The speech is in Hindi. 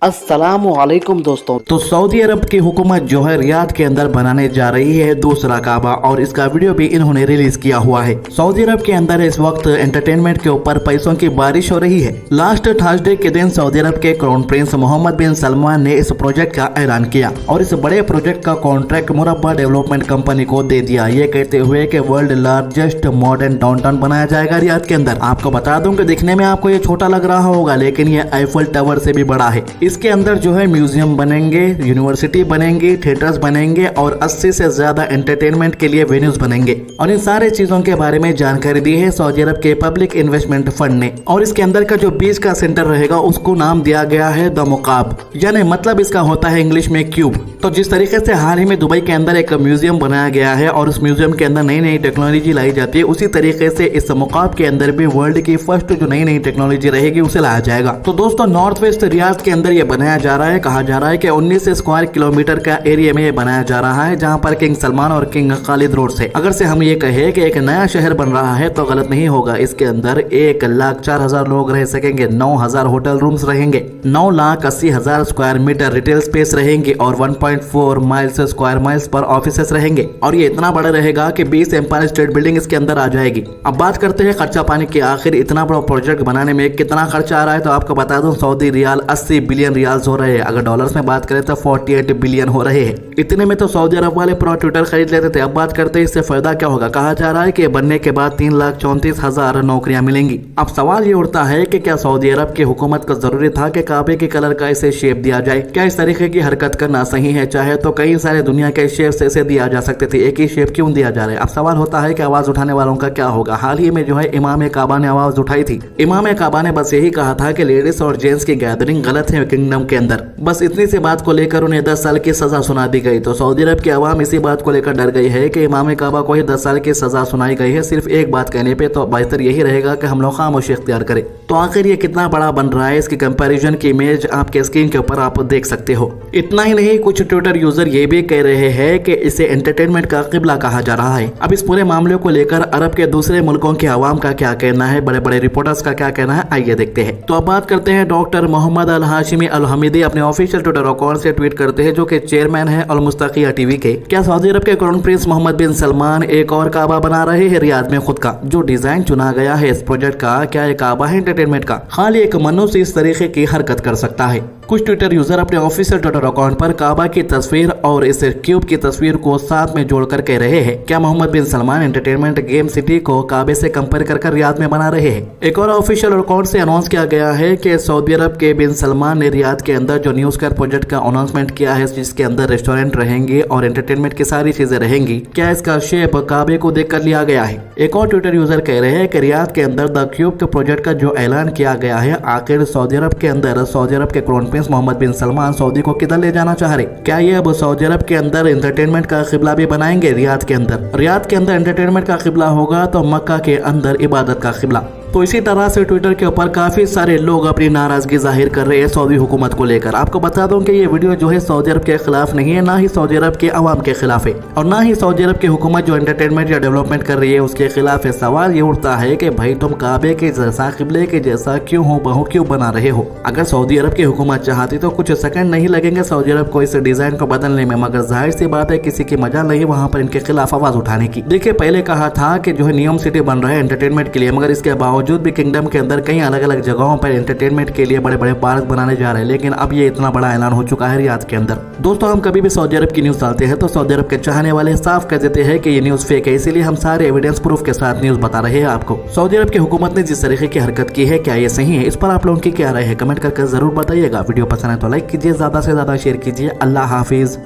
अस्सलामुअलैकुम दोस्तों। तो सऊदी अरब की हुकूमत जो है रियाद के अंदर बनाने जा रही है दूसरा काबा, और इसका वीडियो भी इन्होंने रिलीज किया हुआ है। सऊदी अरब के अंदर इस वक्त एंटरटेनमेंट के ऊपर पैसों की बारिश हो रही है। लास्ट थर्सडे के दिन सऊदी अरब के क्राउन प्रिंस मोहम्मद बिन सलमान ने इस प्रोजेक्ट का ऐलान किया और इस बड़े प्रोजेक्ट का कॉन्ट्रैक्ट मुरब्बा डेवलपमेंट कंपनी को दे दिया, ये कहते हुए कि वर्ल्ड लार्जेस्ट मॉडर्न डाउनटाउन बनाया जाएगा रियाद के अंदर। आपको बता दूं कि दिखने में आपको ये छोटा लग रहा होगा, लेकिन ये आईफल टावर से भी बड़ा है। इसके अंदर जो है म्यूजियम बनेंगे, यूनिवर्सिटी बनेंगी, थिएटर्स बनेंगे और 80 से ज्यादा एंटरटेनमेंट के लिए वेन्यूज बनेंगे। और इन सारे चीजों के बारे में जानकारी दी है सऊदी अरब के पब्लिक इन्वेस्टमेंट फंड ने। और इसके अंदर का जो बीच का सेंटर रहेगा उसको नाम दिया गया है द मुकाब, यानी मतलब इसका होता है इंग्लिश में क्यूब। तो जिस तरीके से हाल ही में दुबई के अंदर एक म्यूजियम बनाया गया है और उस म्यूजियम के अंदर नई नई टेक्नोलॉजी लाई जाती है, उसी तरीके से इस मुकाब के अंदर भी वर्ल्ड की फर्स्ट जो नई नई टेक्नोलॉजी रहेगी उसे लाया जाएगा। तो दोस्तों नॉर्थ वेस्ट रियाद के अंदर ये बनाया जा रहा है। कहा जा रहा है कि 19 स्क्वायर किलोमीटर का एरिया में ये बनाया जा रहा है, जहां पर किंग सलमान और किंग खालिद रोड से अगर से हम ये कहे कि एक नया शहर बन रहा है तो गलत नहीं होगा। इसके अंदर 1,04,000 लोग रह सकेंगे, 9,000 होटल रूम्स रहेंगे, 9,80,000 स्क्वायर मीटर रिटेल स्पेस रहेंगे और 1.4 miles square miles per offices रहेंगे। और ये इतना बड़ा रहेगा कि 20 एम्पायर स्टेट बिल्डिंग इसके अंदर आ जाएगी। अब बात करते हैं खर्चा पानी की। आखिर इतना बड़ा प्रोजेक्ट बनाने में कितना खर्चा आ रहा है, तो आपको बता दूं सऊदी रियाल 80 बिलियन रियाल्स हो रहे हैं। अगर डॉलर्स में बात करें तो 48 बिलियन हो रहे हैं। इतने में तो सऊदी अरब वाले पूरा ट्विटर खरीद लेते थे। अब बात करते हैं इससे फायदा क्या होगा। कहा जा रहा है कि बनने के बाद 3,34,000 नौकरियां मिलेंगी। अब सवाल ये उठता है कि क्या सऊदी अरब की हुकूमत को जरूरी था कि काबे के कलर का इसे शेप दिया जाए? क्या इस तरीके की हरकत करना सही है? चाहे तो कई सारे दुनिया के शेप से इसे दिया जा सकते थे, एक ही शेप क्यों दिया जा रहा है? अब सवाल होता है कि आवाज उठाने वालों का क्या होगा। हाल ही में जो है इमाम काबा ने आवाज उठाई थी। इमाम काबा ने बस यही कहा था कि लेडीज और जेंट्स की गैदरिंग गलत है किंगडम के अंदर। बस इतनी सी बात को लेकर उन्हें 10 साल की सजा सुना दी गई। तो सऊदी अरब की आवाम इसी बात को लेकर डर गई है कि इमाम काबा को ही 10 साल की सजा सुनाई गई है सिर्फ एक बात कहने पे। तो बेहतर यही रहेगा कि हम लोग खामोशी इख्तियार करें। तो आखिर ये कितना बड़ा बन रहा है, इसकी कंपैरिजन की इमेज आपके स्क्रीन के ऊपर आप देख सकते हो। इतना ही नहीं, कुछ ट्विटर यूजर ये भी कह रहे हैं कि इसे एंटरटेनमेंट का किबला कहा जा रहा है। अब इस पूरे मामले को लेकर अरब के दूसरे मुल्कों के आवाम का क्या कहना है, बड़े बड़े रिपोर्टर्स का क्या कहना है, आइए देखते हैं। तो अब बात करते हैं डॉक्टर मोहम्मद अल हाशिमी अल हमीदी अपने ऑफिशियल ट्विटर अकाउंट से ट्वीट करते हैं, जो कि चेयरमैन है अल मुस्तकिया टीवी के। क्या सऊदी अरब के क्राउन प्रिंस मोहम्मद बिन सलमान एक और काबा बना रहे हैं रियाद में खुद का? जो डिजाइन चुना गया है इस प्रोजेक्ट का, क्या ये काबा है एंटरटेनमेंट का? खाली एक मनुष्य इस तरीके की हरकत कर सकता है। कुछ ट्विटर यूजर अपने ऑफिशियल ट्विटर अकाउंट पर काबा की तस्वीर और इस क्यूब की तस्वीर को साथ में जोड़कर कह रहे हैं, क्या मोहम्मद बिन सलमान एंटरटेनमेंट गेम सिटी को काबे से कंपेयर कर रियाद में बना रहे हैं? एक और ऑफिशियल अकाउंट से अनाउंस किया गया है कि सऊदी अरब के बिन सलमान ने रियाद के अंदर जो न्यू स्क्वायर प्रोजेक्ट का अनाउंसमेंट किया है, जिसके अंदर रेस्टोरेंट रहेंगे और एंटरटेनमेंट की सारी चीजें रहेंगी, क्या इसका शेप काबे को देख कर लिया गया है? एक और ट्विटर यूजर कह रहे हैं कि रियाद के अंदर द क्यूब के प्रोजेक्ट का जो ऐलान किया गया है, आखिर सऊदी अरब के अंदर सऊदी अरब के क्राउन प्रिंस मोहम्मद बिन सलमान सऊदी को किधर ले जाना चाह रहे? क्या ये अब सऊदी अरब के अंदर एंटरटेनमेंट का किबला भी बनाएंगे रियाद के अंदर? रियाद के अंदर एंटरटेनमेंट का किबला होगा तो मक्का के अंदर इबादत का किबला। तो इसी तरह से ट्विटर के ऊपर काफी सारे लोग अपनी नाराजगी जाहिर कर रहे हैं सऊदी हुकूमत को लेकर। आपको बता दूं कि ये वीडियो जो है सऊदी अरब के खिलाफ नहीं है, ना ही सऊदी अरब के अवाम के खिलाफ है, और ना ही सऊदी अरब की हुकूमत जो एंटरटेनमेंट या डेवलपमेंट कर रही है उसके खिलाफ है। सवाल ये उठता है कि भाई तुम काबे के जैसा, किबले के जैसा क्यों हो बहु क्यों बना रहे हो? अगर सऊदी अरब की हुकूमत चाहती तो कुछ सेकंड नहीं लगेंगे सऊदी अरब को इस डिजाइन को बदलने में, मगर जाहिर सी बात है किसी की मजा नहीं वहाँ पर इनके खिलाफ आवाज उठाने की। देखिए पहले कहा था कि जो है नियम सिटी बन रहा है एंटरटेनमेंट के लिए, मगर इसके बावजूद भी किंगडम के अंदर कई अलग अलग जगहों पर एंटरटेनमेंट के लिए बड़े बड़े पार्क बनाने जा रहे हैं। लेकिन अब ये इतना बड़ा ऐलान हो चुका है रियाद के अंदर। दोस्तों हम कभी भी सऊदी अरब की न्यूज डालते हैं तो सऊदी अरब के चाहने वाले साफ कह देते हैं कि ये न्यूज फेक है, इसीलिए हम सारे एविडेंस प्रूफ के साथ न्यूज बता रहे हैं आपको। सऊदी अरब की हुकूमत ने जिस तरीके की हरकत की है, क्या ये सही है? इस पर आप लोगों की क्या राय है? कमेंट करके जरूर बताइएगा। वीडियो पसंद है तो लाइक कीजिए, ज्यादा से ज्यादा शेयर कीजिए। अल्लाह हाफिज।